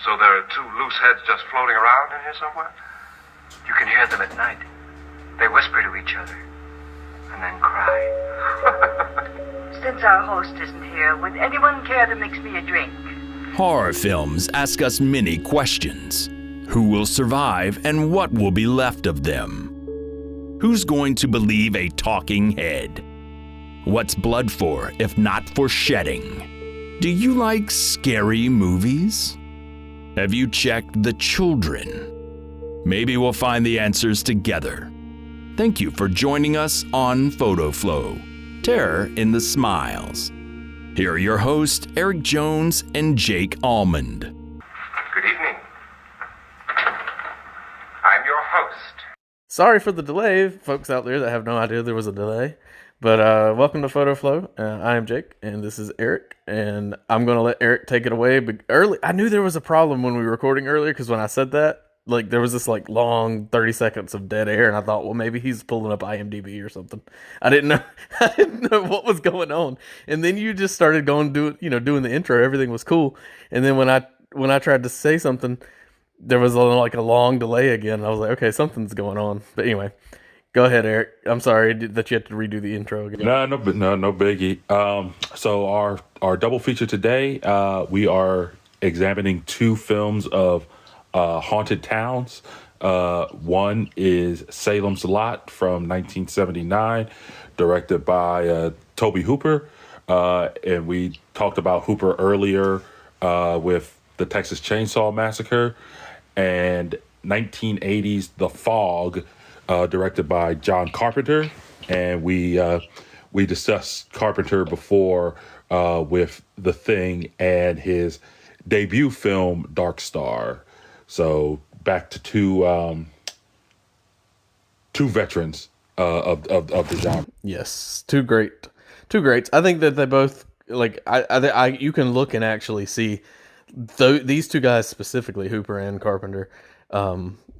So there are two loose heads just floating around in here somewhere? You can hear them at night. They whisper to each other and then cry. Since our host isn't here, would anyone care to mix me a drink? Horror films ask us many questions. Who will survive and what will be left of them? Who's going to believe a talking head? What's blood for if not for shedding? Do you like scary movies? Have you checked the children? Maybe we'll find the answers together. Thank you for joining us on Photo Flow, Terror in the Smiles. Here are your hosts, Eric Jones and Jake Almond. Good evening. I'm your host. Sorry for the delay, folks out there that have no idea there was a delay. But welcome to Photo Flow. I am Jake, and this is Eric, and I'm going to let Eric take it away. But I knew there was a problem when we were recording earlier, because when I said that, there was this long 30 seconds of dead air, and I thought, well, maybe he's pulling up IMDb or something. I didn't know what was going on. And then you just started doing the intro. Everything was cool. And then when I tried to say something, there was a long delay again. I was like, okay, something's going on. But anyway, go ahead, Eric. I'm sorry that you had to redo the intro again. No biggie. So our double feature today, we are examining two films of haunted towns. One is Salem's Lot from 1979, directed by Tobe Hooper. And we talked about Hooper earlier with the Texas Chain Saw Massacre, and 1980's The Fog, directed by John Carpenter. And we discussed Carpenter before with The Thing and his debut film Dark Star. So back to two veterans of the genre. Yes, two greats. I think that they both you can look and actually see these two guys specifically, Hooper and Carpenter.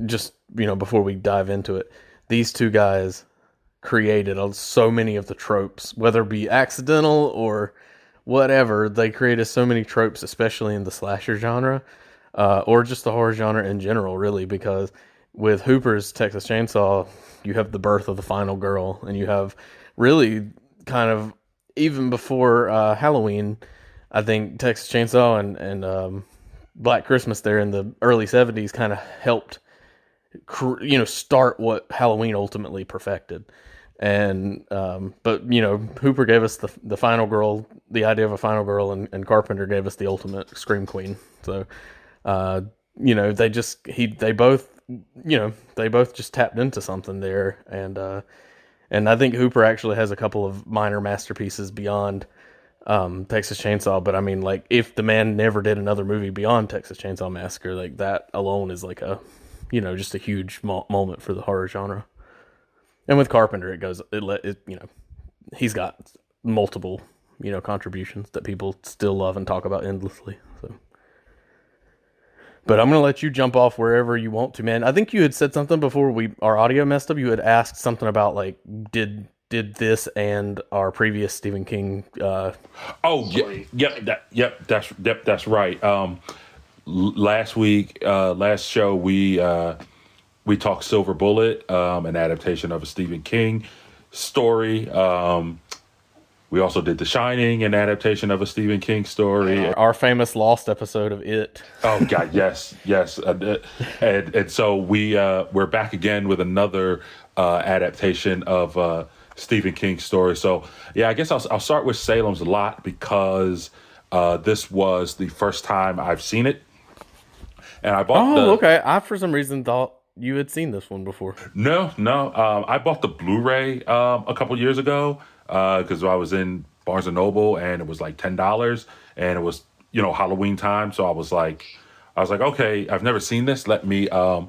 Just before we dive into it, these two guys created so many of the tropes, whether it be accidental or whatever. They created so many tropes, especially in the slasher genre. Or just the horror genre in general, really, because with Hooper's Texas Chainsaw, you have the birth of the final girl, and you have really kind of, even before Halloween, I think Texas Chainsaw and Black Christmas there in the early 70s kind of helped, start what Halloween ultimately perfected. And but Hooper gave us the final girl, the idea of a final girl, and Carpenter gave us the ultimate scream queen. So they both just tapped into something there, and I think Hooper actually has a couple of minor masterpieces beyond Texas Chainsaw. But I mean, if the man never did another movie beyond Texas Chainsaw Massacre, that alone is just a huge moment for the horror genre. And with Carpenter, he's got multiple contributions that people still love and talk about endlessly. So. But I'm going to let you jump off wherever you want to, man. I think you had said something before our audio messed up. You had asked something about, did this and our previous Stephen King... That's right. Last week, last show, we talked Silver Bullet, an adaptation of a Stephen King story. We also did The Shining, an adaptation of a Stephen King story. Our famous Lost episode of It. Oh God, yes. And so we're back again with another adaptation of Stephen King's story. So yeah, I guess I'll start with Salem's Lot, because this was the first time I've seen it, and I bought. Okay. I for some reason thought you had seen this one before. No. I bought the Blu-ray a couple years ago. Because I was in Barnes & Noble and it was $10, and it was Halloween time, so I was like, okay, I've never seen this. Let me add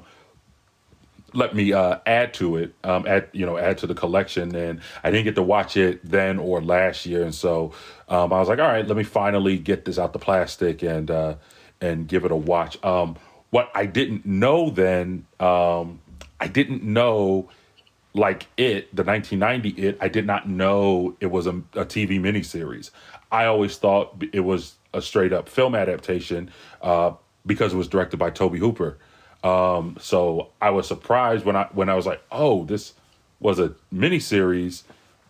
to it, add to the collection. And I didn't get to watch it then or last year, and so I was like, all right, let me finally get this out the plastic and give it a watch. What I didn't know then, the 1990 It, I did not know it was a TV miniseries. I always thought it was a straight up film adaptation. because it was directed by Tobe Hooper. So I was surprised when I was like, oh, this was a miniseries,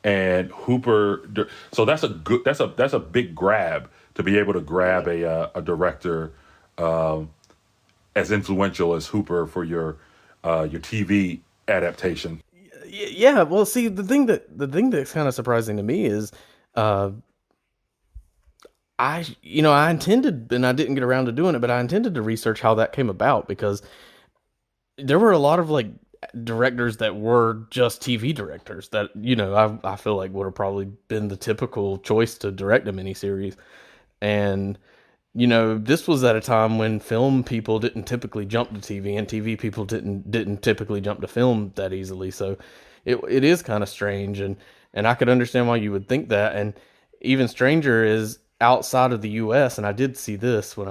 and Hooper. So that's a big grab to be able to grab a director as influential as Hooper for your TV adaptation. Yeah, well, see, the thing that's kind of surprising to me is, uh, I intended, and I didn't get around to doing it, but I intended to research how that came about because there were a lot of like directors that were just TV directors that I feel like would have probably been the typical choice to direct a miniseries, and this was at a time when film people didn't typically jump to TV, and TV people didn't typically jump to film that easily. So it is kind of strange, and I could understand why you would think that. And even stranger is outside of the U.S. And I did see this when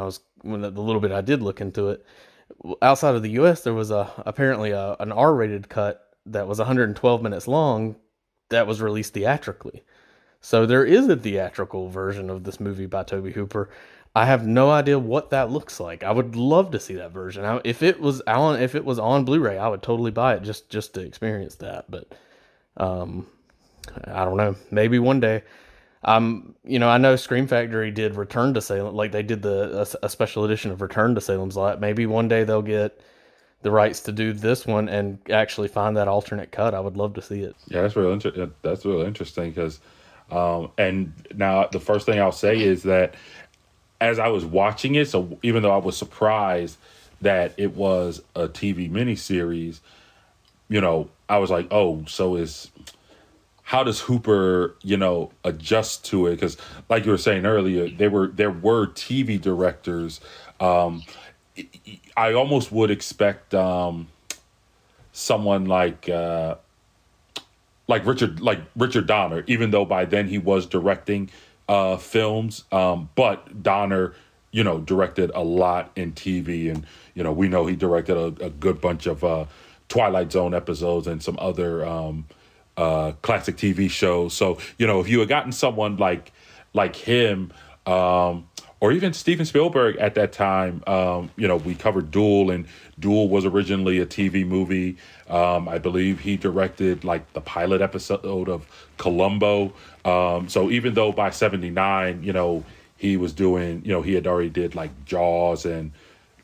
the little bit I did look into it. Outside of the U.S., there was apparently an R-rated cut that was 112 minutes long that was released theatrically. So there is a theatrical version of this movie by Tobe Hooper. I have no idea what that looks like. I would love to see that version. If it was on Blu-ray, I would totally buy it just to experience that. But um, I don't know. Maybe one day. I know Scream Factory did Return to Salem, like they did a special edition of Return to Salem's Lot. Maybe one day they'll get the rights to do this one and actually find that alternate cut. I would love to see it. Yeah, that's really interesting because, and now the first thing I'll say is that as I was watching it, so even though I was surprised that it was a TV miniseries, I was like, oh, how does Hooper, adjust to it? Because, like you were saying earlier, there were TV directors. I almost would expect someone like Richard Donner, even though by then he was directing films. But Donner, directed a lot in TV, and we know he directed a good bunch of Twilight Zone episodes and some other classic TV shows. So if you had gotten someone like him, or even Steven Spielberg at that time, we covered Duel, and Duel was originally a TV movie. I believe he directed like the pilot episode of Columbo. So even though by '79, he was doing, he had already did like Jaws and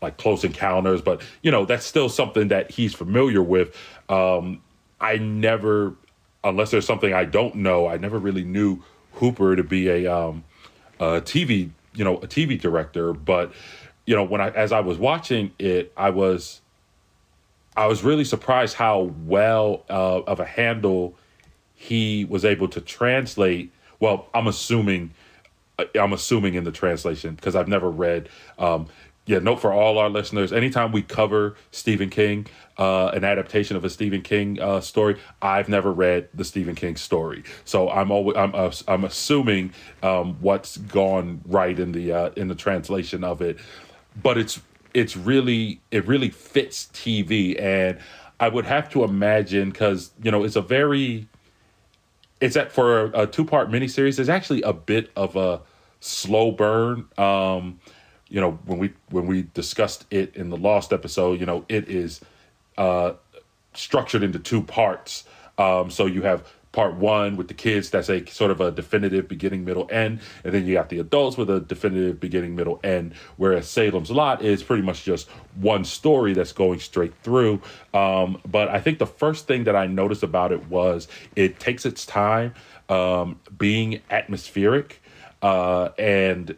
like Close Encounters, but that's still something that he's familiar with. I never, unless there's something I don't know, I never really knew Hooper to be a TV, a TV director. But as I was watching it, I was really surprised how well of a handle he was able to translate. Well, I'm assuming in the translation because I've never read. Note for all our listeners: anytime we cover Stephen King, an adaptation of a Stephen King story, I've never read the Stephen King story, so I'm assuming what's gone right in the translation of it. But it really fits TV, and I would have to imagine because it's that for a 2-part miniseries. There's actually a bit of a slow burn. When we discussed it in the Lost episode, it is structured into 2 parts. So you have part 1 with the kids, that's a sort of a definitive beginning, middle, end, and then you got the adults with a definitive beginning, middle, end. Whereas Salem's Lot is pretty much just one story that's going straight through. But I think the first thing that I noticed about it was it takes its time being atmospheric, and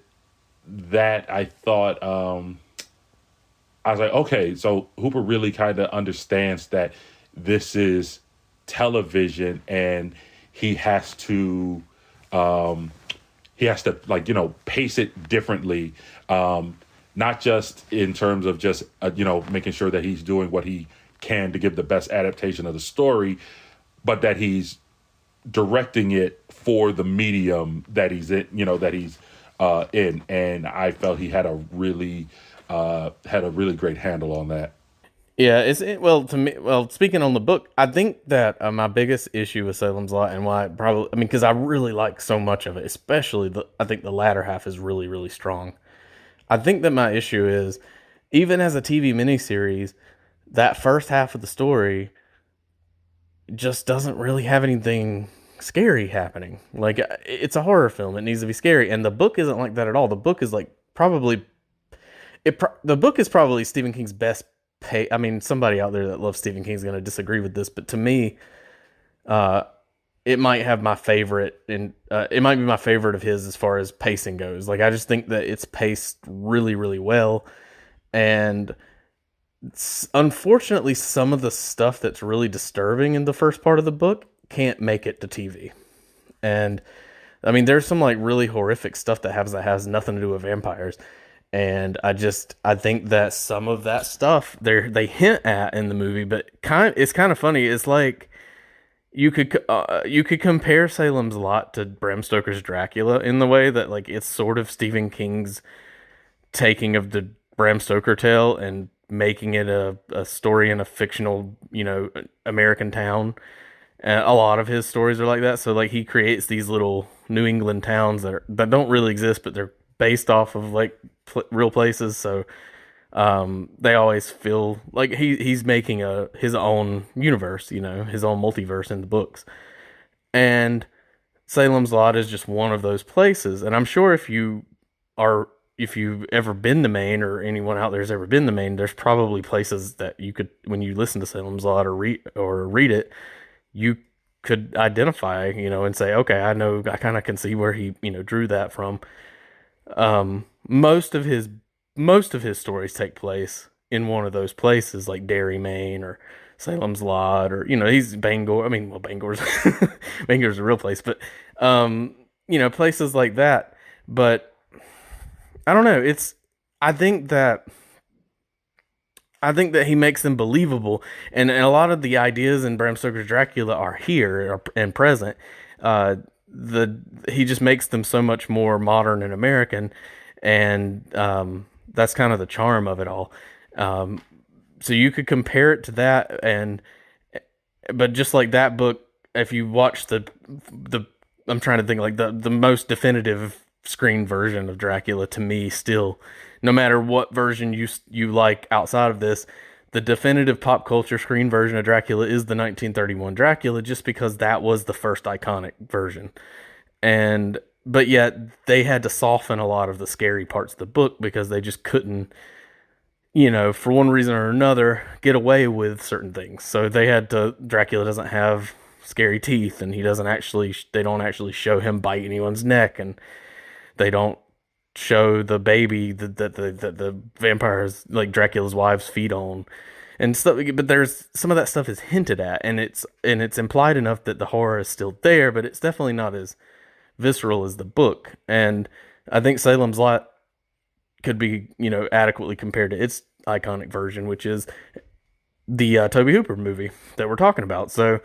that I thought, I was like, okay, so Hooper really kind of understands that this is television, and he has to pace it differently, not just in terms of just making sure that he's doing what he can to give the best adaptation of the story, but that he's directing it for the medium that he's in, in. And I felt he had a really great handle on that. Yeah, to me. Well, speaking on the book, I think that my biggest issue with Salem's Lot and why because I really like so much of it, especially I think the latter half is really, really strong. I think that my issue is even as a TV miniseries, that first half of the story just doesn't really have anything scary happening. Like, it's a horror film; it needs to be scary, and the book isn't like that at all. The book is like probably the book is probably Stephen King's best pay. I mean, somebody out there that loves Stephen King is going to disagree with this, but to me, uh, it might have my favorite, and it might be my favorite of his as far as pacing goes. Like, I just think that it's paced really, really well, and unfortunately, some of the stuff that's really disturbing in the first part of the book can't make it to TV. And I mean, there's some like really horrific stuff that happens that has nothing to do with vampires. And I think that some of that stuff they hint at in the movie, but it's kind of funny. It's like you could compare Salem's Lot to Bram Stoker's Dracula in the way that like it's sort of Stephen King's taking of the Bram Stoker tale and making it a story in a fictional, American town. A lot of his stories are like that. So like he creates these little New England towns that don't really exist, but they're based off of like real places. So they always feel like he's making his own universe, his own multiverse in the books. And Salem's Lot is just one of those places. And I'm sure if you've ever been to Maine, or anyone out there's ever been to Maine, there's probably places that you could, when you listen to Salem's Lot or read it, you could identify, and say, okay, I know, I kind of can see where he, drew that from. Most of his stories take place in one of those places, like Derry, Maine, or Salem's Lot, or he's Bangor. I mean, well, Bangor's Bangor's a real place, but places like that. But I don't know. I think that he makes them believable, and a lot of the ideas in Bram Stoker's Dracula are here and present. He just makes them so much more modern and American, and that's kind of the charm of it all. So you could compare it to that, but just like that book, if you watch the I'm trying to think, like the most definitive screen version of Dracula to me, still, no matter what version you like outside of this, the definitive pop culture screen version of Dracula is the 1931 Dracula, just because that was the first iconic version. But yet they had to soften a lot of the scary parts of the book because they just couldn't, for one reason or another, get away with certain things. So Dracula doesn't have scary teeth, and they don't actually show him bite anyone's neck, and they don't show the baby that the vampires, like Dracula's wives, feed on and stuff. But there's some of that stuff is hinted at, and it's implied enough that the horror is still there, but it's definitely not as visceral as the book. And I think Salem's Lot could be, adequately compared to its iconic version, which is the Tobe Hooper movie that we're talking about. So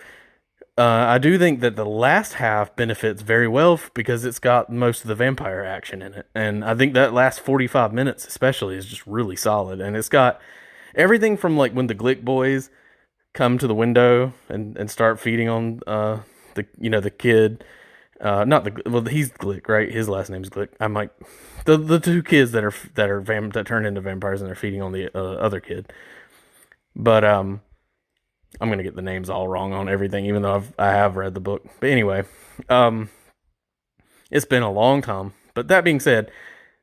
I do think that the last half benefits very well because it's got most of the vampire action in it. And I think that last 45 minutes especially is just really solid. And it's got everything from like when the Glick boys come to the window and start feeding on the kid. He's Glick, right? His last name's Glick. The two kids that turn into vampires and they're feeding on the other kid. But I'm gonna get the names all wrong on everything, even though I have read the book. But anyway, it's been a long time. But that being said,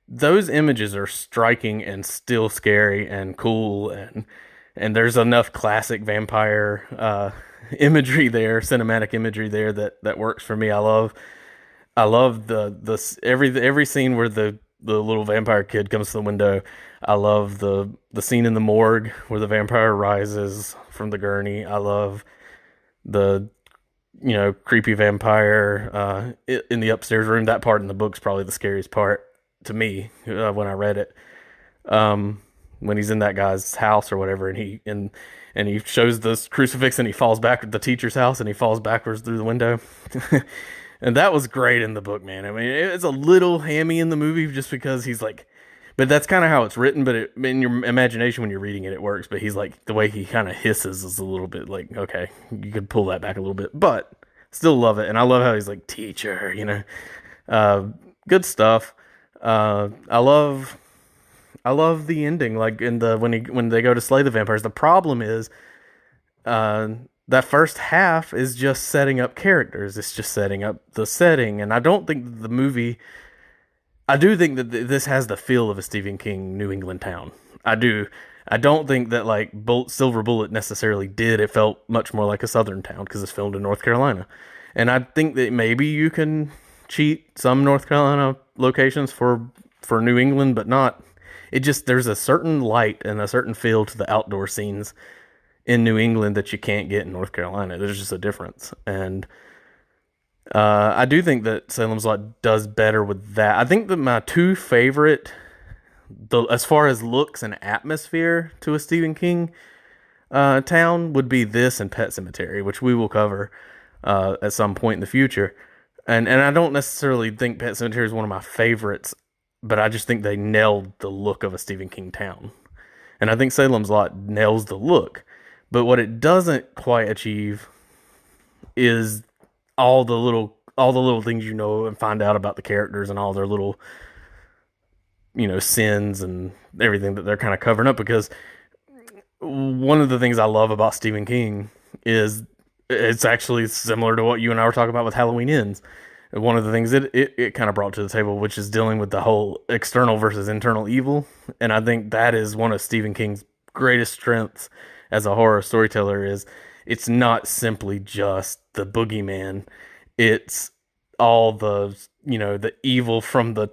those images are striking and still scary and cool, and there's enough classic vampire imagery there, cinematic imagery there that works for me. I love every scene where the little vampire kid comes to the window. I love the scene in the morgue where the vampire rises from the gurney. I love the creepy vampire in the upstairs room. That part in the book's probably the scariest part to me when I read it. When he's in that guy's house or whatever, and he shows this crucifix and he falls back at the teacher's house and he falls backwards through the window. And that was great in the book, man. I mean, it's a little hammy in the movie just because he's like, but that's kind of how it's written. But in your imagination when you're reading it, it works. But he's like, the way he kind of hisses is a little bit like, okay, you could pull that back a little bit, but still love it. And I love how he's like, teacher, good stuff. I love I love the ending, like in the when they go to slay the vampires. The problem is, that first half is just setting up characters. It's just setting up the setting, and I don't think the movie. I do think that this has the feel of a Stephen King New England town. I do. I don't think that like Silver Bullet necessarily did. It felt much more like a Southern town because it's filmed in North Carolina, and I think that maybe you can cheat some North Carolina locations for New England, but not. It just there's a certain light and a certain feel to the outdoor scenes in New England that you can't get in North Carolina. There's just a difference, and I do think that Salem's Lot does better with that. I think that my two favorite, as far as looks and atmosphere to a Stephen King town, would be this and Pet Sematary, which we will cover at some point in the future. And I don't necessarily think Pet Sematary is one of my favorites, but I just think they nailed the look of a Stephen King town. And I think Salem's Lot nails the look. But what it doesn't quite achieve is all the little things you know and find out about the characters and all their little, sins and everything that they're kind of covering up. Because one of the things I love about Stephen King is it's actually similar to what you and I were talking about with Halloween Ends. One of the things that it kind of brought to the table, which is dealing with the whole external versus internal evil. And I think that is one of Stephen King's greatest strengths as a horror storyteller is it's not simply just the boogeyman. It's all the, the evil from the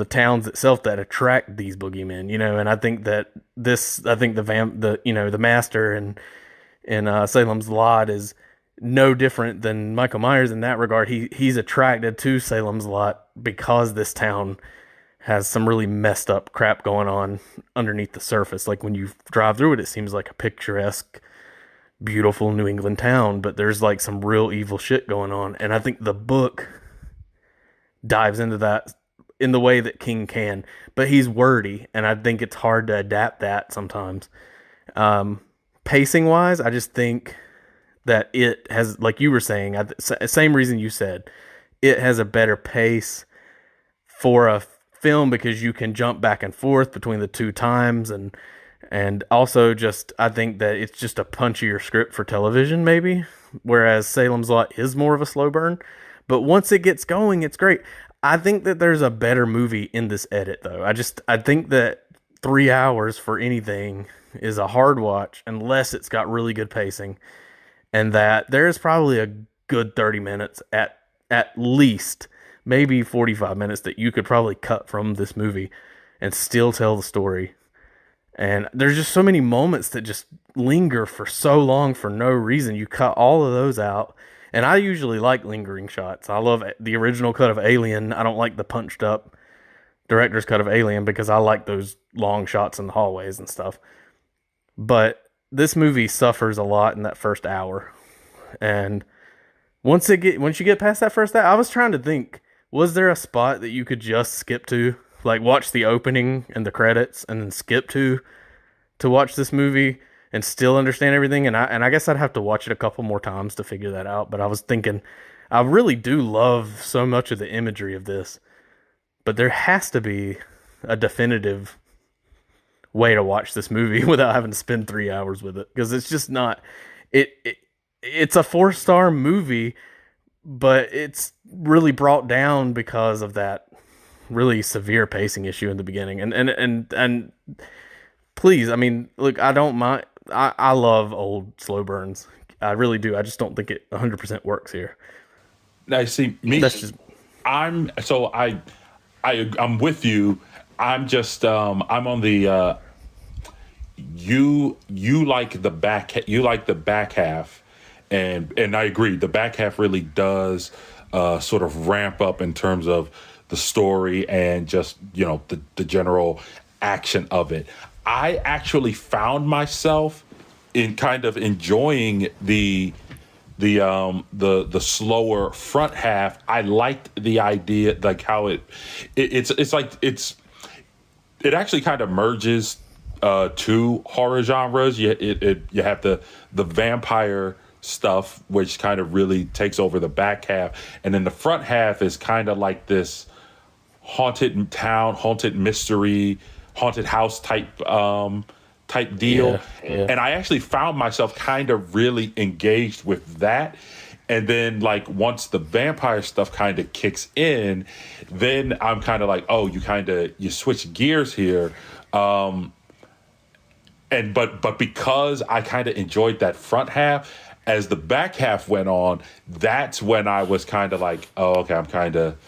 towns itself that attract these boogeymen, and I think that the master in Salem's Lot is no different than Michael Myers in that regard. He's attracted to Salem's Lot because this town has some really messed up crap going on underneath the surface. Like when you drive through it, it seems like a picturesque, beautiful New England town, but there's like some real evil shit going on. And I think the book dives into that in the way that King can, but he's wordy, and I think it's hard to adapt that sometimes. Pacing wise, I just think that it has, like you were saying, same reason you said, it has a better pace for a film because you can jump back and forth between the two times, and also just I think that it's just a punchier script for television maybe, whereas Salem's Lot is more of a slow burn, but once it gets going, it's great. I think that there's a better movie in this edit though. I think that 3 hours for anything is a hard watch unless it's got really good pacing, and that there's probably a good 30 minutes at least, maybe 45 minutes that you could probably cut from this movie and still tell the story. And there's just so many moments that just linger for so long for no reason. You cut all of those out. And I usually like lingering shots. I love the original cut of Alien. I don't like the punched up director's cut of Alien because I like those long shots in the hallways and stuff. But this movie suffers a lot in that first hour. And once you get past that first hour, I was trying to think, was there a spot that you could just skip to? Like watch the opening and the credits and then skip to watch this movie and still understand everything? And I guess I'd have to watch it a couple more times to figure that out. But I was thinking, I really do love so much of the imagery of this, but there has to be a definitive way to watch this movie without having to spend 3 hours with it, because it's just not it's a 4-star movie, but it's really brought down because of that really severe pacing issue in the beginning. And please, I mean, look, I don't mind. I love old slow burns. I really do. I just don't think it 100% works here. I see. Me, that's just. I'm with you. I'm just I'm on the you like the back half, and I agree. The back half really does sort of ramp up in terms of the story and just the general action of it. I actually found myself in kind of enjoying the slower front half. I liked the idea, like how it actually kind of merges two horror genres. You have the vampire stuff, which kind of really takes over the back half, and then the front half is kind of like this haunted town, haunted mystery, haunted house type deal. Yeah. And I actually found myself kind of really engaged with that. And then like once the vampire stuff kind of kicks in, then I'm kind of like, oh, you switch gears here. But because I kind of enjoyed that front half, as the back half went on, that's when I was kind of like, oh, okay, I'm kind of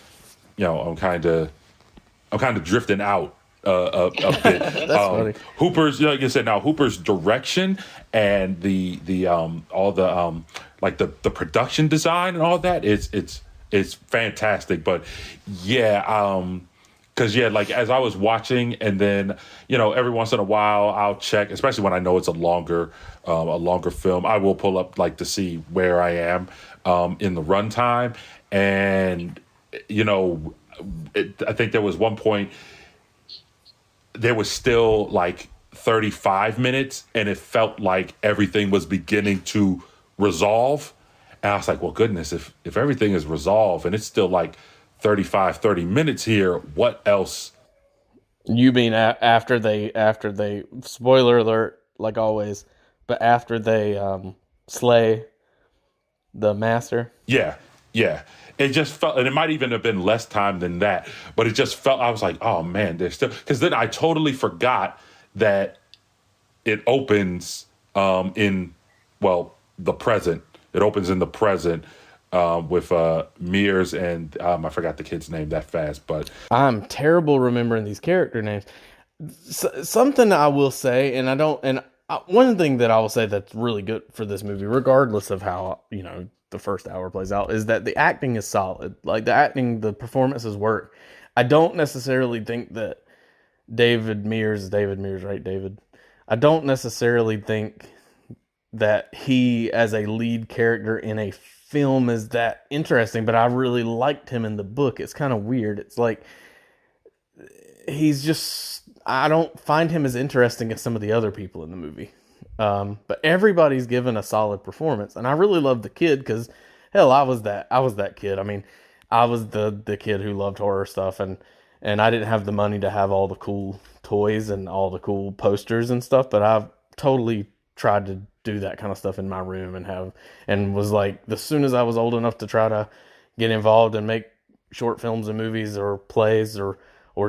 drifting out a bit. That's funny. Hooper's, like you said, now Hooper's direction and the all the like the production design and all that, it's fantastic. But yeah, because yeah, like as I was watching, and then every once in a while I'll check, especially when I know it's a longer film. I will pull up like to see where I am in the runtime, and I think there was one point there was still like 35 minutes, and it felt like everything was beginning to resolve. And I was like, well, goodness, if everything is resolved and it's still like 30 minutes here, what else? You mean after they spoiler alert, like always, but after they slay the master? Yeah. It just felt, and it might even have been less time than that, but it just felt, I was like, oh man, there's still, because then I totally forgot that it opens in the present. It opens in the present with Mears and I forgot the kid's name that fast, but I'm terrible remembering these character names. Something I will say, one thing that I will say that's really good for this movie, regardless of how the first hour plays out, is that the acting is solid. Like the performances work. I don't necessarily think that David Mears, right, David? I don't necessarily think that he as a lead character in a film is that interesting, but I really liked him in the book. It's kind of weird. It's like I don't find him as interesting as some of the other people in the movie. But everybody's given a solid performance, and I really love the kid because, hell, I was that kid. I mean, I was the kid who loved horror stuff, and I didn't have the money to have all the cool toys and all the cool posters and stuff, but I've totally tried to do that kind of stuff in my room and was like, as soon as I was old enough to try to get involved and make short films and movies or plays or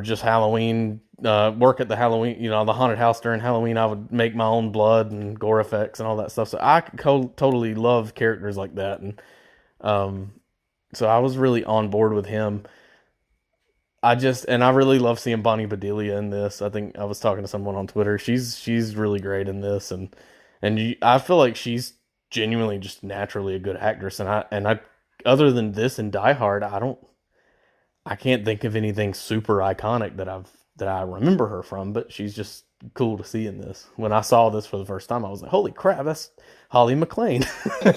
just Halloween, work at the Halloween, the haunted house during Halloween, I would make my own blood and gore effects and all that stuff. So I totally love characters like that. And so I was really on board with him. I really love seeing Bonnie Bedelia in this. I think I was talking to someone on Twitter. She's really great in this. I feel like she's genuinely just naturally a good actress. And I other than this and Die Hard, I can't think of anything super iconic that I remember her from, but she's just cool to see in this. When I saw this for the first time, I was like, holy crap, that's Holly McClane.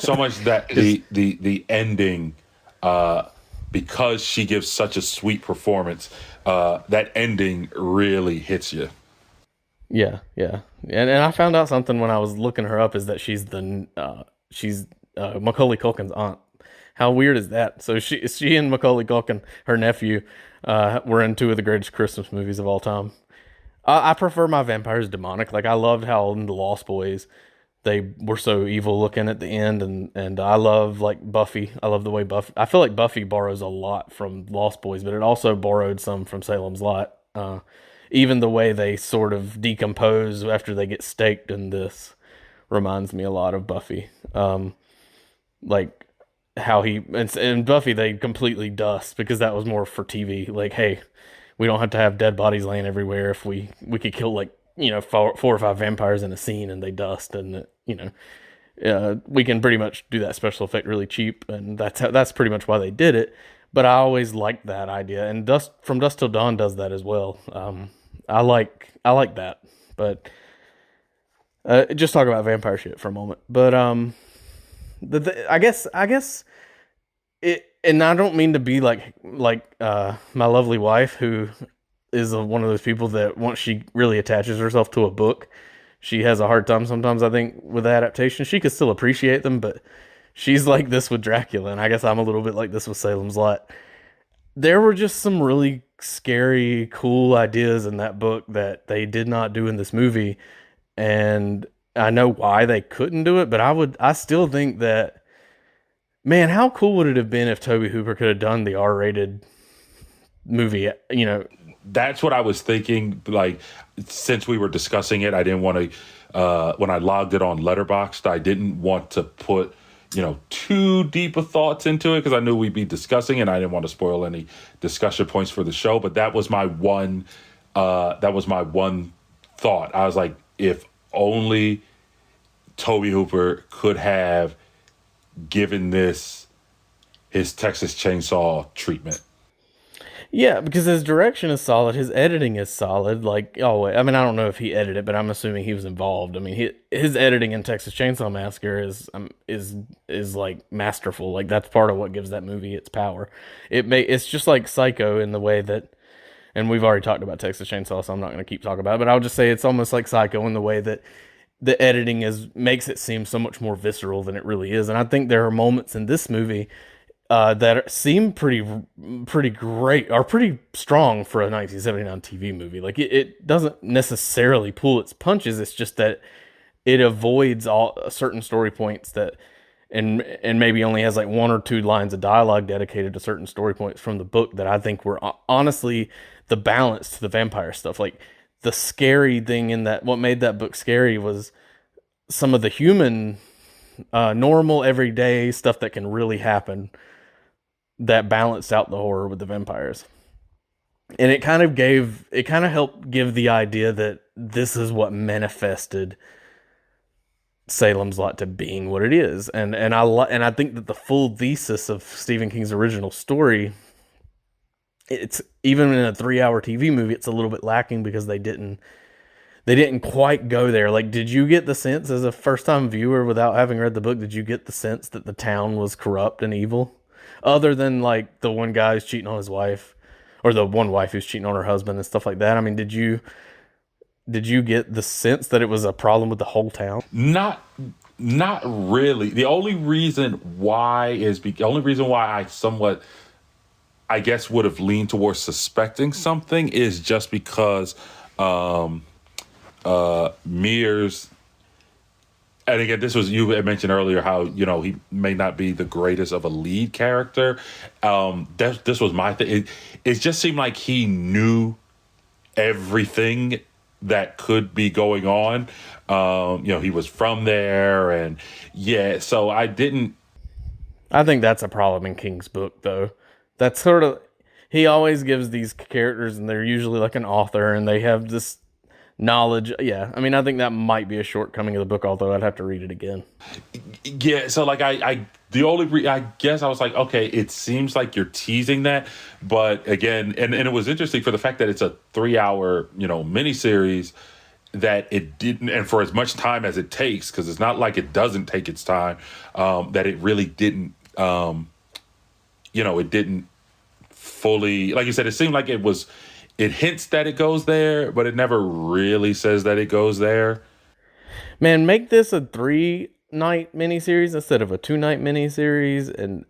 So much that the ending, because she gives such a sweet performance, that ending really hits you. Yeah. And I found out something when I was looking her up, is that she's Macaulay Culkin's aunt. How weird is that? So she and Macaulay Culkin, her nephew, were in two of the greatest Christmas movies of all time. I prefer my vampires demonic. Like, I loved how in The Lost Boys they were so evil looking at the end, and I love like Buffy. I love the way I feel like Buffy borrows a lot from Lost Boys, but it also borrowed some from Salem's Lot. Even the way they sort of decompose after they get staked in this reminds me a lot of Buffy. Like how in Buffy they completely dust, because that was more for TV. Like, hey, we don't have to have dead bodies laying everywhere. If we could kill like 4 or 5 vampires in a scene and they dust, and we can pretty much do that special effect really cheap, and that's pretty much why they did it. But I always liked that idea, and From Dusk Till Dawn does that as well. I like that, but just talk about vampire shit for a moment. But I guess it, and I don't mean to be like my lovely wife, who is one of those people that once she really attaches herself to a book, she has a hard time sometimes, I think, with adaptation. She could still appreciate them, but she's like this with Dracula, and I guess I'm a little bit like this with Salem's Lot. there were just some really scary, cool ideas in that book that they did not do in this movie, and I know why they couldn't do it, but I still think that, man, how cool would it have been if Tobe Hooper could have done the R-rated movie? You know, That's what I was thinking. Like, since we were discussing it, I didn't want to. When I logged it on Letterboxd, I didn't want to put too deep of thoughts into it because I knew we'd be discussing, and I didn't want to spoil any discussion points for the show. But that was my one. That was my one thought. I was like, if only Tobe Hooper could have given this his Texas Chainsaw treatment. yeah, because his direction is solid, his editing is solid. Like, oh, I mean, I don't know if he edited it, but I'm assuming he was involved. I mean, his editing in Texas Chainsaw Massacre is like masterful. Like, that's part of what gives that movie its power. It's just like Psycho in the way that, and we've already talked about Texas Chainsaw, so I'm not going to keep talking about it. But I'll just say it's almost like Psycho in the way that the editing makes it seem so much more visceral than it really is. And I think there are moments in this movie that seem pretty great or pretty strong for a 1979 TV movie. Like it doesn't necessarily pull its punches. It's just that it avoids all certain story points that, and maybe only has like one or two lines of dialogue dedicated to certain story points from the book that I think were honestly the balance to the vampire stuff. Like the scary thing in that, what made that book scary was some of the human, normal everyday stuff that can really happen that balanced out the horror with the vampires. And it kind of helped give the idea that this is what manifested Salem's Lot to being what it is. And I think that the full thesis of Stephen King's original story, it's even in a 3-hour TV movie, it's a little bit lacking because they didn't quite go there. Like, did you get the sense as a first time viewer without having read the book, did you get the sense that the town was corrupt and evil? Other than like the one guy who's cheating on his wife, or the one wife who's cheating on her husband and stuff like that. I mean, did you get the sense that it was a problem with the whole town? Not really. The only reason why I somewhat, I guess, would have leaned towards suspecting something is just because Mears. And again, you had mentioned earlier how he may not be the greatest of a lead character. This was my thing. It just seemed like he knew everything that could be going on. He was from there, and yeah. So I didn't. I think that's a problem in King's book, though. That's sort of, he always gives these characters, and they're usually like an author, and they have this knowledge. Yeah, I mean, I think that might be a shortcoming of the book, although I'd have to read it again. Yeah, so like I guess I was like, okay, it seems like you're teasing that, but again, and it was interesting for the fact that it's a 3-hour miniseries, that it didn't, and for as much time as it takes, because it's not like it doesn't take its time, that it really didn't, it didn't fully, like you said, it seemed like it hints that it goes there, but it never really says that it goes there. Man, make this a 3-night miniseries instead of a 2-night miniseries, and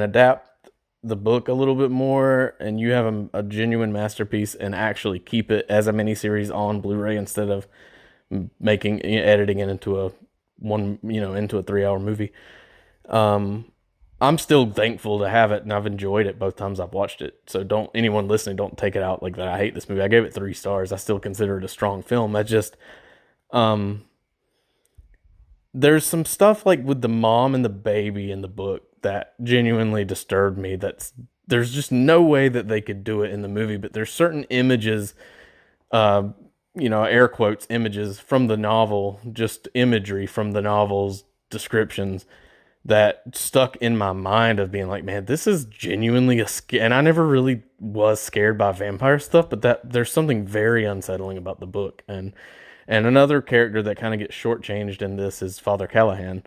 adapt the book a little bit more, and you have a genuine masterpiece, and actually keep it as a miniseries on Blu-ray instead of editing it into a 3-hour movie. I'm still thankful to have it, and I've enjoyed it both times I've watched it. So anyone listening, don't take it out like that I hate this movie. I gave it 3 stars. I still consider it a strong film. I just, there's some stuff like with the mom and the baby in the book that genuinely disturbed me. There's just no way that they could do it in the movie, but there's certain images, air quotes, images from the novel, just imagery from the novel's descriptions, that stuck in my mind of being like, man, this is genuinely and I never really was scared by vampire stuff, but that there's something very unsettling about the book. And another character that kind of gets shortchanged in this is Father Callahan.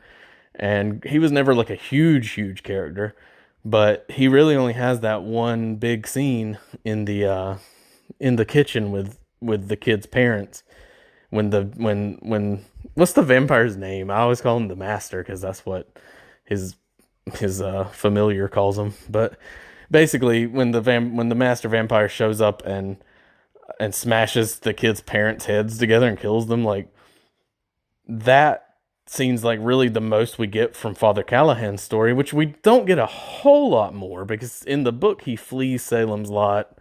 And he was never like a huge character, but he really only has that one big scene in the kitchen with the kid's parents. When what's the vampire's name? I always call him the Master because that's what his familiar calls him. But basically when the master vampire shows up and smashes the kids' parents' heads together and kills them, like that seems like really the most we get from Father Callahan's story, which we don't get a whole lot more because in the book he flees Salem's Lot.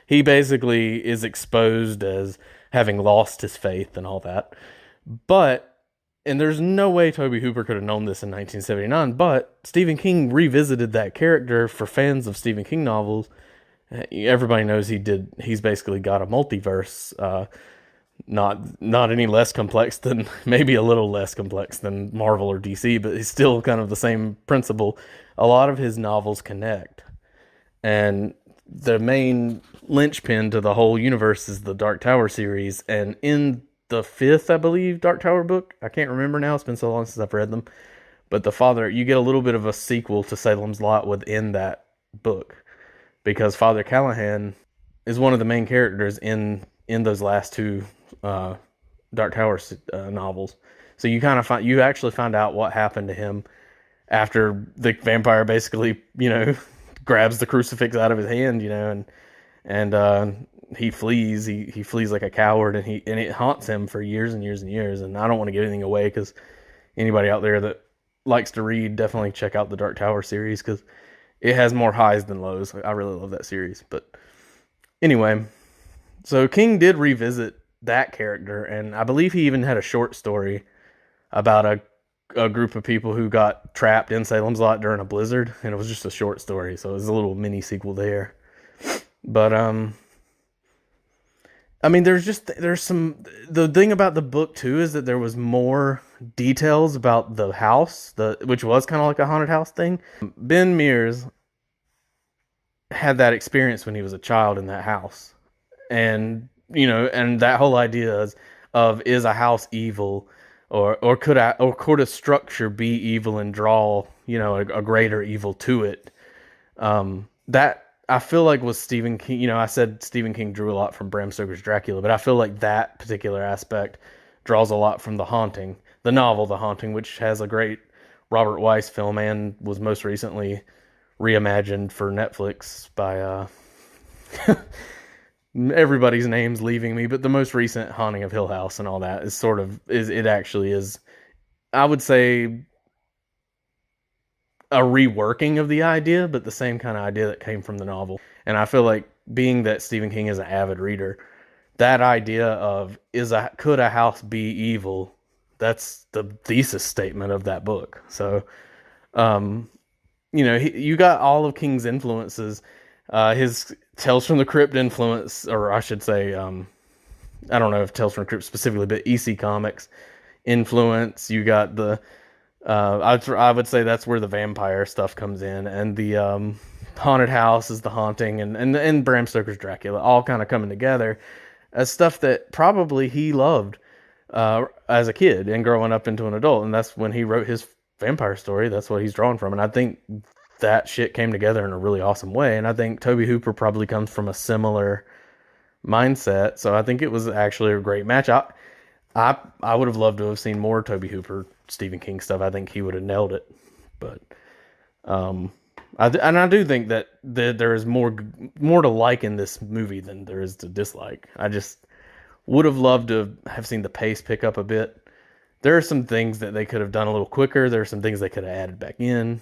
He basically is exposed as having lost his faith and all that. But, and there's no way Tobe Hooper could have known this in 1979, but Stephen King revisited that character for fans of Stephen King novels. Everybody knows he's basically got a multiverse, not any less complex than, maybe a little less complex than Marvel or DC, but it's still kind of the same principle. A lot of his novels connect. And the main linchpin to the whole universe is the Dark Tower series. And in the fifth, I believe, Dark Tower book, I can't remember now, it's been so long since I've read them, but you get a little bit of a sequel to Salem's Lot within that book, because Father Callahan is one of the main characters in those last two Dark Tower novels. So you actually find out what happened to him after the vampire basically, grabs the crucifix out of his hand, and he flees. He flees like a coward, and it haunts him for years and years and years. And I don't want to give anything away, because anybody out there that likes to read, definitely check out the Dark Tower series, because it has more highs than lows. I really love that series. But anyway, so King did revisit that character, and I believe he even had a short story about a group of people who got trapped in Salem's Lot during a blizzard, and it was just a short story, so it was a little mini sequel there. But I mean, the thing about the book too is that there was more details about the house, which was kind of like a haunted house thing. Ben Mears had that experience when he was a child in that house, and and that whole idea of is a house evil, or could a structure be evil and draw a greater evil to it? That I feel like was Stephen King. I said Stephen King drew a lot from Bram Stoker's Dracula, but I feel like that particular aspect draws a lot from the novel The Haunting, which has a great Robert Weiss film and was most recently reimagined for Netflix by everybody's name's leaving me, but the most recent Haunting of Hill House and all that is I would say, a reworking of the idea, but the same kind of idea that came from the novel. And I feel like, being that Stephen King is an avid reader, that idea of could a house be evil, that's the thesis statement of that book. So, you got all of King's influences, his Tales from the Crypt influence, or I should say, I don't know if Tales from the Crypt specifically, but EC Comics influence. You got the I would say that's where the vampire stuff comes in, and the haunted house is The Haunting, and Bram Stoker's Dracula, all kind of coming together as stuff that probably he loved as a kid and growing up into an adult, and that's when he wrote his vampire story. That's what he's drawn from, and I think that shit came together in a really awesome way. And I think Tobe Hooper probably comes from a similar mindset, so I think it was actually a great match. I would have loved to have seen more Tobe Hooper, Stephen King stuff. I think he would have nailed it. But I do think that there is more to like in this movie than there is to dislike. I just would have loved to have seen the pace pick up a bit. There are some things that they could have done a little quicker. There are some things they could have added back in,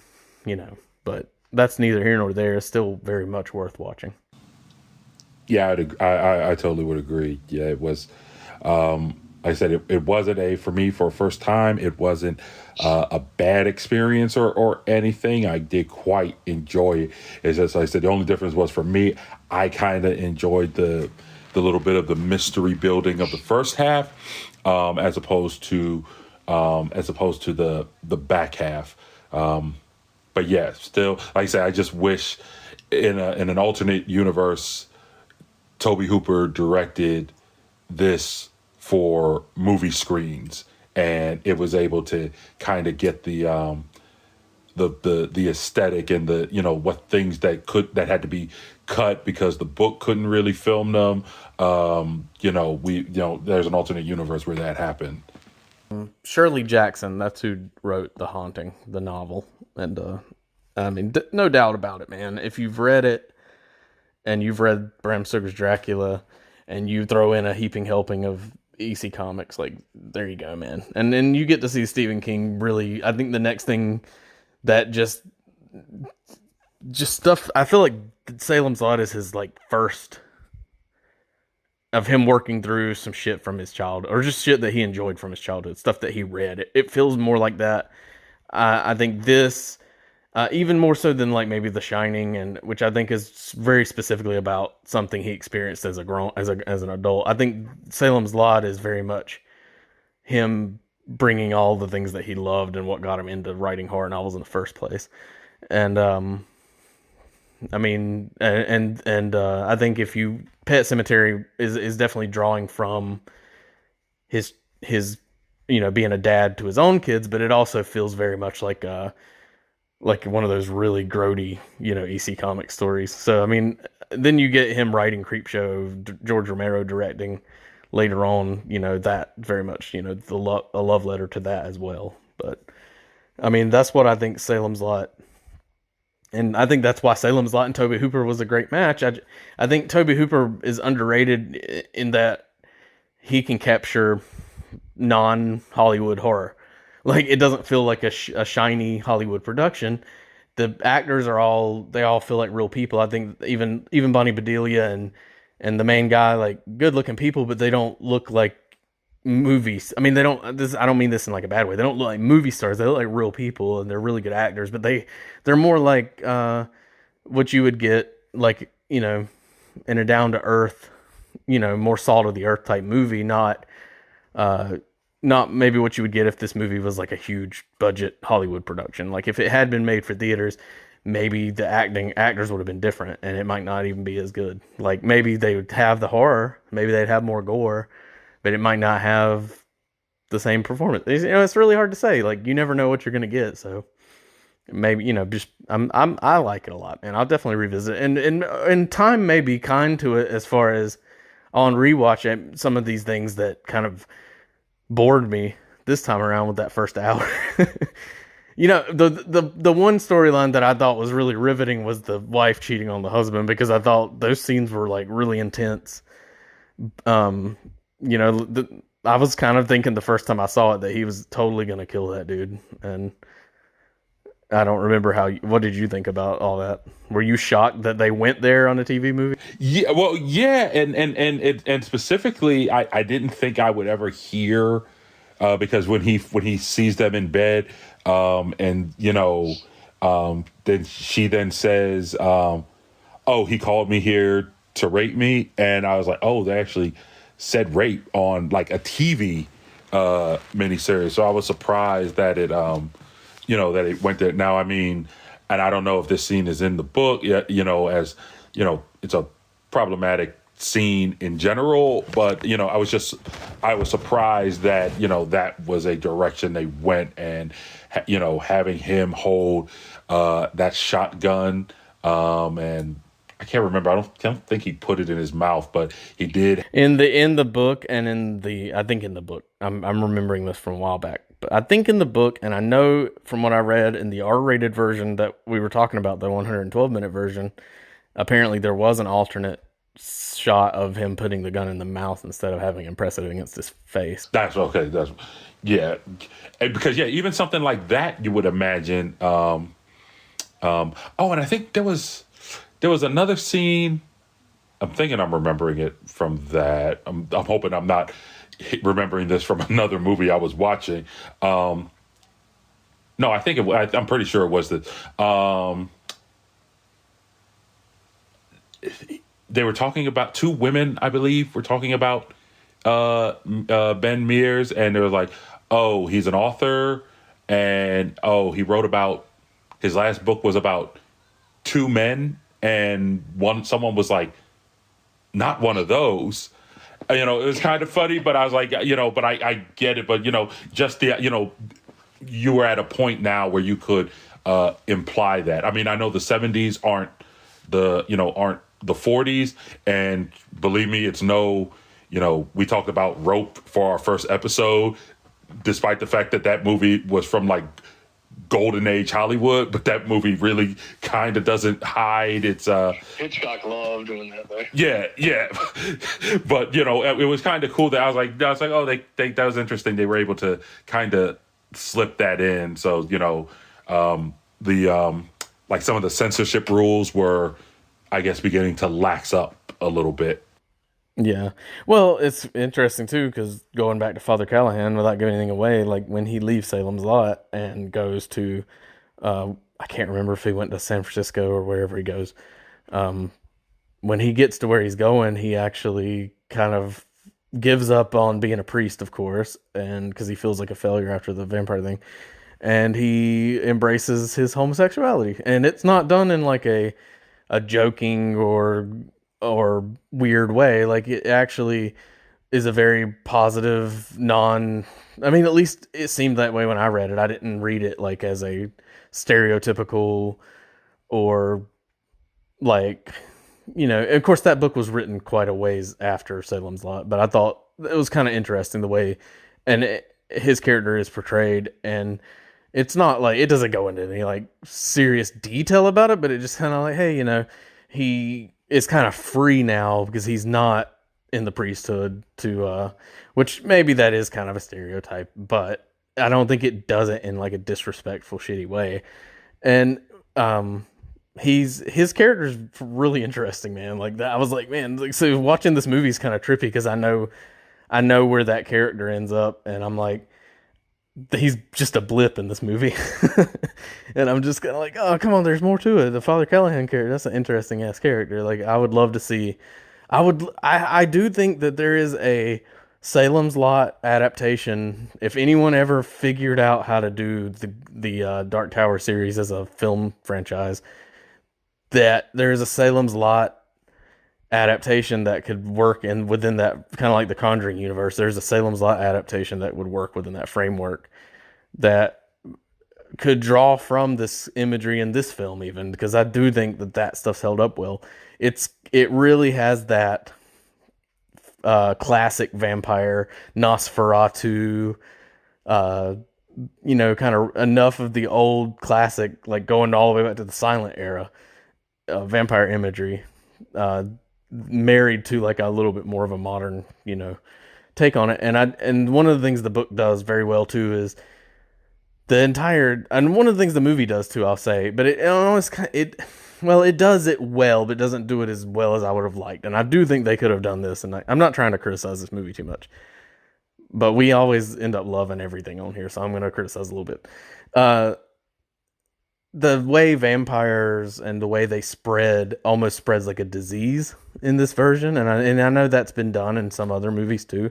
but that's neither here nor there. It's still very much worth watching. Yeah, I totally would agree. Yeah, it was. Like I said, it wasn't for me for a first time. It wasn't a bad experience or anything. I did quite enjoy it. It's just, like I said, the only difference was for me, I kind of enjoyed the little bit of the mystery building of the first half, as opposed to the back half. But yeah, still, like I said, I just wish in an alternate universe, Tobe Hooper directed this for movie screens, and it was able to kind of get the aesthetic and the what things that had to be cut because the book couldn't really film them. There's an alternate universe where that happened. Shirley Jackson, that's who wrote The Haunting, the novel, and I mean, no doubt about it, man. If you've read it and you've read Bram Stoker's Dracula and you throw in a heaping helping of EC Comics, like, there you go, man. And then you get to see Stephen King really, I think the next thing that just stuff, I feel like Salem's Lot is his, like, first of him working through some shit from his childhood, or just shit that he enjoyed from his childhood, stuff that he read. It feels more like that. I think this, even more so than like maybe The Shining, and which I think is very specifically about something he experienced as an adult. I think Salem's Lot is very much him bringing all the things that he loved and what got him into writing horror novels in the first place. And I mean, I think if you Pet Cemetery is definitely drawing from his being a dad to his own kids, but it also feels very much like one of those really grody EC comic stories. So I mean, then you get him writing Creepshow, George Romero directing later on. That very much a love letter to that as well. But I mean, that's what I think Salem's Lot. And I think that's why Salem's Lot and Tobe Hooper was a great match. I think Tobe Hooper is underrated in that he can capture non-Hollywood horror. Like, it doesn't feel like a shiny Hollywood production. The actors they all feel like real people. I think even Bonnie Bedelia and the main guy, like, good-looking people, but they don't look like movies. I mean, they don't. I don't mean this in like a bad way. They don't look like movie stars. They look like real people, and they're really good actors. But they're more like what you would get like in a down to earth, more salt of the earth type movie. Not maybe what you would get if this movie was like a huge budget Hollywood production. Like if it had been made for theaters, maybe the actors would have been different, and it might not even be as good. Like maybe they would have the horror, maybe they'd have more gore, but it might not have the same performance. It's really hard to say. Like, you never know what you're gonna get. So maybe just I like it a lot, and I'll definitely revisit it. And time may be kind to it as far as on rewatch some of these things that kind of bored me this time around with that first hour. The one storyline that I thought was really riveting was the wife cheating on the husband, because I thought those scenes were like really intense. I was kind of thinking the first time I saw it that he was totally going to kill that dude. And I don't remember what did you think about all that? Were you shocked that they went there on a TV movie? Yeah, well, yeah. And specifically, I didn't think I would ever hear, because when he sees them in bed, then she then says, oh, he called me here to rape me. And I was like, oh, they actually said rape on like a TV miniseries. So I was surprised that it that it went there. Now, I mean, and I don't know if this scene is in the book, as it's a problematic scene in general, but I was surprised that that was a direction they went, and having him hold that shotgun, and I can't remember. I don't think he put it in his mouth, but he did. In the book, and I think in the book, I'm remembering this from a while back, but I think in the book, and I know from what I read in the R-rated version that we were talking about, the 112-minute version, apparently there was an alternate shot of him putting the gun in the mouth instead of having him press it against his face. That's okay. Because even something like that, you would imagine. And I think there was another scene. I'm thinking I'm remembering it from that. I'm hoping I'm not remembering this from another movie I was watching. No, I think I'm pretty sure it was that. They were talking about two women, I believe, were talking about Ben Mears, and they were like, oh, he's an author, and he wrote about, his last book was about two men, and someone was like, not one of those. It was kind of funny, but I was like, but I get it, but just the, you were at a point now where you could imply that. I mean, I know the 70s aren't the 40s, and believe me, it's no, we talked about Rope for our first episode, despite the fact that movie was from like golden age Hollywood, but that movie really kind of doesn't hide its Hitchcock loved doing that though. yeah. But it was kind of cool that I was like, oh, they that was interesting. They were able to kind of slip that in. So the like some of the censorship rules were, I guess, beginning to lax up a little bit. Yeah. Well, it's interesting too, because going back to Father Callahan, without giving anything away, like when he leaves Salem's Lot and goes to, I can't remember if he went to San Francisco or wherever he goes. When he gets to where he's going, he actually kind of gives up on being a priest, of course, and because he feels like a failure after the vampire thing, and he embraces his homosexuality, and it's not done in like a joking or weird way. Like, it actually is a very positive I mean, at least it seemed that way when I read it. I didn't read it like as a stereotypical or like, of course that book was written quite a ways after Salem's Lot, but I thought it was kind of interesting the way his character is portrayed, and it's not like, it doesn't go into any like serious detail about it, but it just kind of like, hey, he is kind of free now because he's not in the priesthood which maybe that is kind of a stereotype, but I don't think it does it in like a disrespectful, shitty way. And his character's really interesting, man. Like that, I was like, man, like, so watching this movie is kind of trippy because I know where that character ends up, and I'm like, he's just a blip in this movie. And I'm just kind of like, oh, come on, there's more to it. The Father Callahan character, that's an interesting ass character. Like, I would love to see, I do think that there is a Salem's Lot adaptation. If anyone ever figured out how to do the Dark Tower series as a film franchise, that there is a Salem's Lot adaptation that could work within that, kind of like the Conjuring universe. There's a Salem's Lot adaptation that would work within that framework that could draw from this imagery in this film, even, because I do think that stuff's held up well. It really has that classic vampire Nosferatu, kind of enough of the old classic, like going all the way back to the silent era, vampire imagery, married to like a little bit more of a modern, take on it. And one of the things the book does very well too is and one of the things the movie does too, I'll say, but it does it well, but doesn't do it as well as I would have liked. And I do think they could have done this, and I'm not trying to criticize this movie too much, but we always end up loving everything on here, so I'm going to criticize a little bit. The way vampires and the way they almost spreads like a disease in this version. And I know that's been done in some other movies too,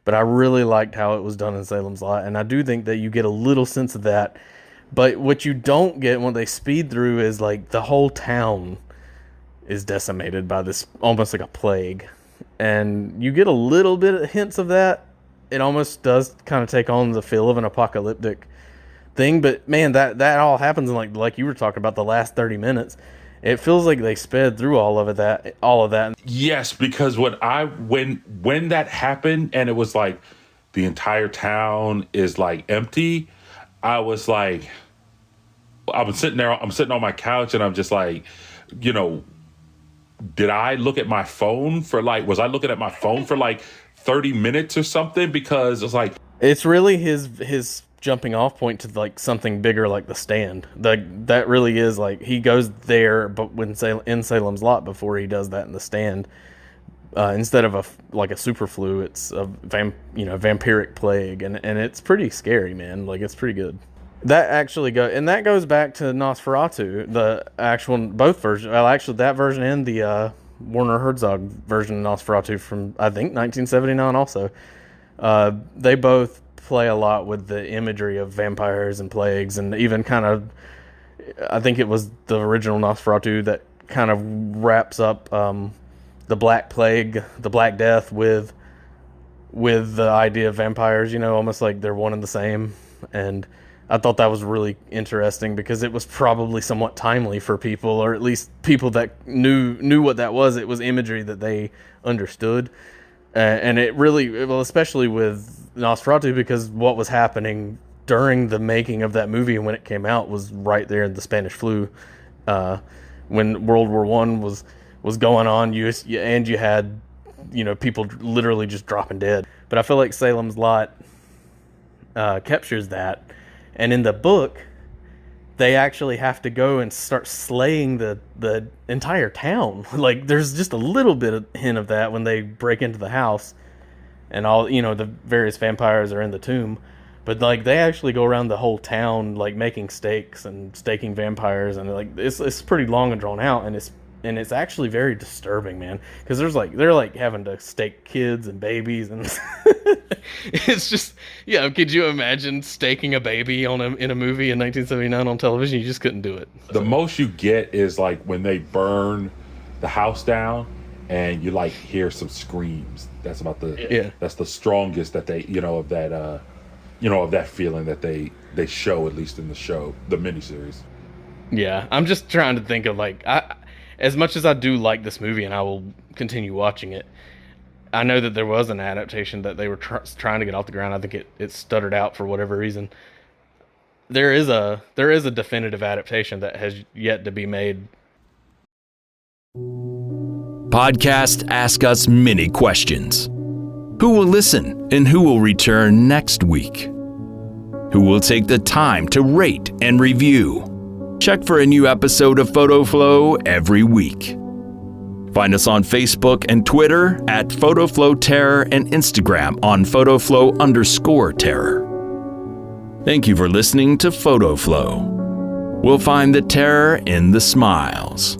but I really liked how it was done in Salem's Lot. And I do think that you get a little sense of that, but what you don't get when they speed through is like the whole town is decimated by this, almost like a plague. And you get a little bit of hints of that. It almost does kind of take on the feel of an apocalyptic thing, but man, that all happens in like you were talking about, the last 30 minutes. It feels like they sped through all of that. Yes, because when that happened and it was like the entire town is like empty, I was like, I'm sitting on my couch and I'm just like, did I look at my phone was I looking at my phone for like 30 minutes or something? Because it's like, it's really his jumping off point to like something bigger, like The Stand. That really is like, he goes there, but in Salem's Lot before he does that in The Stand. Instead of a super flu, it's a vampiric plague, and it's pretty scary, man. Like, it's pretty good. That actually that goes back to Nosferatu, the actual both versions. Well, actually, that version and the Werner Herzog version of Nosferatu from, I think, 1979 also. They both play a lot with the imagery of vampires and plagues, and even kind of, I think it was the original Nosferatu that kind of wraps up the Black Plague, the Black Death with the idea of vampires, almost like they're one and the same. And I thought that was really interesting because it was probably somewhat timely for people, or at least people that knew what that was. It was imagery that they understood. And it really, well, especially with Nosferatu, because what was happening during the making of that movie and when it came out was right there in the Spanish flu, when World War I was going on. You had, people literally just dropping dead. But I feel like Salem's Lot captures that, and in the book, they actually have to go and start slaying the entire town. Like, there's just a little bit of hint of that when they break into the house, and all, the various vampires are in the tomb. But, like, they actually go around the whole town, like, making steaks and staking vampires, and, like, it's pretty long and drawn out, and it's actually very disturbing, man, because they're like having to stake kids and babies, and it's just, could you imagine staking a baby in a movie in 1979 on television? You just couldn't do it. The most you get is like when they burn the house down and you like hear some screams. That's about that's the strongest that they, of that, of that feeling that they show, at least in the show, the miniseries. Yeah, I'm just trying to think of, like, as much as I do like this movie and I will continue watching it, I know that there was an adaptation that they were trying to get off the ground. I think it stuttered out for whatever reason. There is a definitive adaptation that has yet to be made. Podcast Ask Us Many Questions. Who will listen and who will return next week? Who will take the time to rate and review? Check for a new episode of Photo Flow every week. Find us on Facebook and Twitter at PhotoFlow Terror and Instagram on PhotoFlow_Terror. Thank you for listening to Photo Flow. We'll find the terror in the smiles.